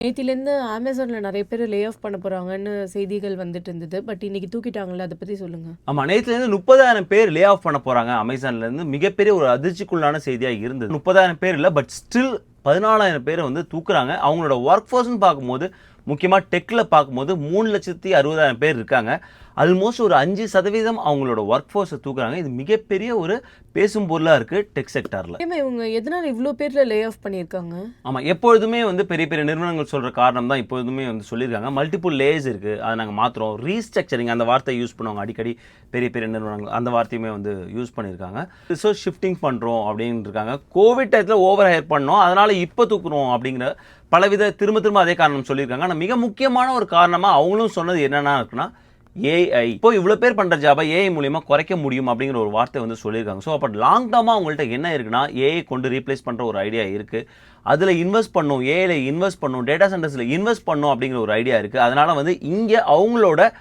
நேத்திலேருந்து அமேசான்ல நெறைய பேர் லே ஆஃப் பண்ண போறாங்கன்னு செய்திகள் வந்துட்டு இருந்தது. பட் இன்னைக்கு தூக்கிட்டாங்கல்ல. அத பத்தி சொல்லுங்க. ஆமா. நேத்துலேருந்து 30,000 பேர் லே ஆஃப் பண்ண போறாங்க அமேசான்லேருந்து. மிகப்பெரிய ஒரு அதிர்ச்சிக்குள்ளான செய்தியா இருந்தது. 30,000 பேர் இல்ல, பட் ஸ்டில் 14,000 பேரை வந்து தூக்குறாங்க. அவங்களோட ஒர்க் ஃபோர்ஸ்ன்னு பார்க்கும்போது, முக்கியமா டெக்ல பார்க்கும்போது 3,60,000 பேர் இருக்காங்க. ஆல்மோஸ்ட் ஒரு 5% அவங்களோட ஒர்க் ஃபோர்ஸை தூக்குறாங்க. இது மிகப்பெரிய ஒரு பேசும் பொருளா இருக்கு டெக் செக்டார்ல. ஏம்மா இவங்க எதனால இவ்ளோ பேர்ல லே ஆஃப் பண்ணியிருக்காங்க? ஆமா. எப்பொழுதுமே வந்து பெரிய பெரிய நிறுவனங்கள் சொல்ற காரணம் தான் இப்பொழுதுமே வந்து சொல்லியிருக்காங்க. மல்டிபிள் லேயர்ஸ் இருக்கு. அதை நாங்க மாத்துறோம். ரீஸ்ட்ரக்சரிங் அந்த வார்த்தையை யூஸ் பண்ணுவாங்க அடிக்கடி பெரிய பெரிய நிறுவனங்கள். அந்த வார்த்தையுமே வந்து யூஸ் பண்ணியிருக்காங்க. ரிசோர்ஸ் ஷிஃப்டிங் பண்றோம் அப்படின்னு இருக்காங்க. கோவிட் டயத்துல ஓவர் ஹையர் பண்ணோம். அதனால இப்போ தூக்குறோம் அப்படிங்கிற பலவித திரும்ப அதே காரணம் சொல்லியிருக்காங்க. ஆனால் மிக முக்கியமான ஒரு காரணமா அவங்களும் சொன்னது என்னன்னா இருக்குன்னா ஏஐ. இப்போ இவ்வளோ பேர் பண்ணுற ஜாபை ஏஐ மூலியமா குறைக்க முடியும் அப்படிங்கிற ஒரு வார்த்தை வந்து சொல்லியிருக்காங்க. ஸோ அப்போ லாங் டர்மாக அவங்கள்ட்ட என்ன இருக்குன்னா ஏஐ கொண்டு ரீப்ளேஸ் பண்ணுற ஒரு ஐடியா இருக்குது. அதில் இன்வெஸ்ட் பண்ணும், ஏஐல இன்வெஸ்ட் பண்ணும், டேட்டா சென்டர்ஸில் இன்வெஸ்ட் பண்ணும் அப்படிங்கிற ஒரு ஐடியா இருக்குது. அதனால் வந்து இங்கே அவங்களோட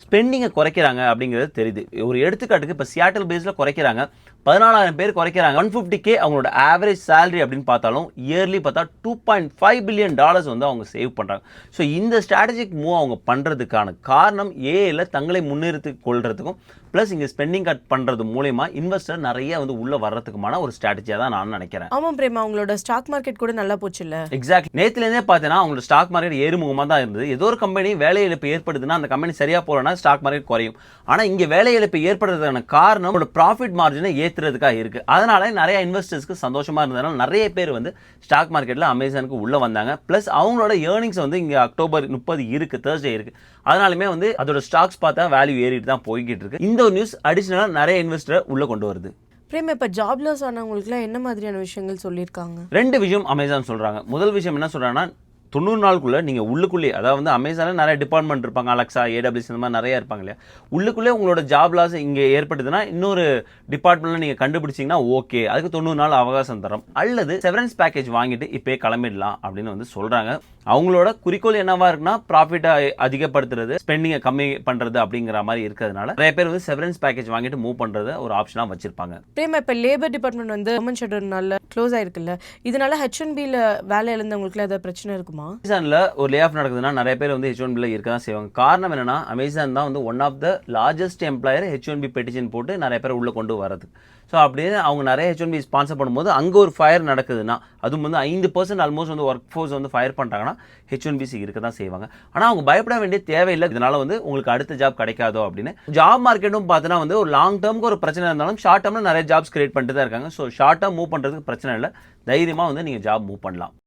ஸ்பெண்டிங்கை குறைக்கிறாங்க அப்படிங்கிறது தெரியுது. ஒரு எடுத்துக்காட்டுக்கு இப்போ சியாட்டல் பேஸில் குறைக்கிறாங்க. 14,000 பேர் குறைக்கிறாங்க. 150K அவங்களோட ஆவரேஜ் சேலரி அப்படின்னு பார்த்தாலும் இயர்லி பார்த்தா $2.5 பில்லியன் வந்து அவங்க சேவ் பண்ணுறாங்க. ஸோ இந்த ஸ்ட்ராட்டஜிக் மூவ் அவங்க பண்ணுறதுக்கான காரணம் ஏஐல தங்களை முன்னிறுத்தி கொள்றதுக்கும் ப்ளஸ் இங்கே ஸ்பெண்டிங் கட் பண்ணுறது மூலயமா இன்வெஸ்டர் நிறைய வந்து உள்ள வர்றதுக்குமான ஒரு ஸ்ட்ராட்டஜியாக தான் நான் நினைக்கிறேன். ஆமாம் பிரேமா, அவங்களோட ஸ்டாக் மார்க்கெட் கூட நல்லா போச்சு இல்ல? எக்ஸாக்ட். நேற்றுலேருந்தே பார்த்தீங்கன்னா அவங்களோட ஸ்டாக் மார்க்கெட் ஏறுமுகமாக தான் இருந்தது. ஏதோ ஒரு கம்பெனி வேலை இழப்பு ஏற்படுதுன்னா அந்த கம்பெனி சரியாக போகலன்னா ஸ்டாக் மார்க்கெட் குறையும். ஆனால் இங்கே வேலை இழப்பு ஏற்படுறதுக்கான காரணம் ப்ராஃபிட் மார்ஜினை ஏற்றுறதுக்காக இருக்குது. அதனால நிறைய இன்வெஸ்டர்ஸ்க்கு சந்தோஷமாக இருந்ததுனால நிறைய பேர் வந்து ஸ்டாக் மார்க்கெட்டில் அமேசானுக்கு உள்ளே வந்தாங்க. ப்ளஸ் அவங்களோட ஏர்னிங்ஸ் வந்து இங்கே அக்டோபர் 30 இருக்குது, தேர்ஸ்டே இருக்குது. அதனாலுமே வந்து அதோட ஸ்டாக்ஸ் பார்த்தா வேல்யூ ஏறிட்டு தான் போய்கிட்டு இருக்கு. இந்த ஒரு நியூஸ் அடிஷனலாக நிறைய இன்வெஸ்டரை உள்ளே கொண்டு வருது. பிரேமா, இப்போ ஜாப் லாஸ் ஆனவங்களுக்குலாம் என்ன மாதிரியான விஷயங்கள் சொல்லியிருக்காங்க? 2 விஷயம் அமேசான் சொல்கிறாங்க. முதல் விஷயம் என்ன சொல்கிறாங்கன்னா 90 நாளுக்குள்ளே நீங்கள் உள்ளுக்குள்ளேயே, அதாவது வந்து அமேசானில் நிறைய டிபார்ட்மெண்ட் இருப்பாங்க, அலெக்ஸா, ஏடபிள்யூஎஸ் இந்த மாதிரி நிறையா இருப்பாங்க இல்லையா. உள்ளுக்குள்ளே உங்களோட ஜாப் லாஸ் இங்கே ஏற்படுதுன்னா இன்னொரு டிபார்ட்மெண்ட்டில் நீங்கள் கண்டுபிடிச்சிங்கன்னா ஓகே, அதுக்கு 90 நாள் அவகாசம் தரோம். அல்லது செவரன்ஸ் பேக்கேஜ் வாங்கிட்டு இப்போயே கிளம்பிடலாம் அப்படின்னு வந்து சொல்கிறாங்க. அவங்களோட குறிக்கோள் என்னவா இருக்குன்னா ப்ராஃபிட்டை அதிகப்படுத்துறது, ஸ்பெண்டிங்கை கம்மி பண்ணுறது அப்படிங்கிற மாதிரி இருக்கிறதுனால நிறைய பேர் வந்து செவரன்ஸ் பேக்கேஜ் வாங்கிட்டு மூவ் பண்ணுறது ஒரு ஆப்ஷனாக வச்சிருப்பாங்க. பிரேமா, இப்போ லேபர் டிபார்ட்மெண்ட் வந்து கவர்மெண்ட் ஷட்டர்னால க்ளோஸ் ஆயிருக்குல்ல, இதனால H1Bல வேலை இழந்தவங்களுக்குலாம் ஏதாவது பிரச்சனை இருக்குமா? அமேசான்ல ஒரு லே ஆஃப் நடக்குதுன்னா நிறைய பேர் வந்து H1Bல இருக்க தான் செய்வாங்க. காரணம் என்னன்னா அமேசான் தான் வந்து one of the largest employer H1B petition போட்டு நிறைய பேர் உள்ள கொண்டு வரது. ஸோ அப்படியே அவங்க நிறைய H1B ஸ்பான்சர் பண்ணும்போது அங்கே ஒரு ஃபயர் நடக்குதுன்னா அதுவும் வந்து 5% ஆல்மோஸ்ட் வந்து ஒர்க் ஃபோர்ஸ் வந்து ஃபயர் பண்ணுறாங்கன்னா H1Bசி இருக்க தான் செய்வாங்க. ஆனால் அவங்க பயப்பட வேண்டிய தேவையில்லை. இதனால வந்து உங்களுக்கு அடுத்த ஜாப் கிடைக்காதோ அப்படின்னு. ஜாப் மார்க்கெட்டும் பார்த்தீங்கன்னா வந்து ஒரு லாங் டேர்முக்கு ஒரு பிரச்சனை இருந்தாலும் ஷார்ட் டேர்மில் நிறைய ஜாப்ஸ் கிரியேட் பண்ணிட்டு தான் இருக்காங்க. ஸோ ஷார்ட் டேர்ம் மூவ் பண்ணுறதுக்கு பிரச்சனை இல்லை. தைரியமாக வந்து நீங்கள் ஜாப் மூவ் பண்ணலாம்.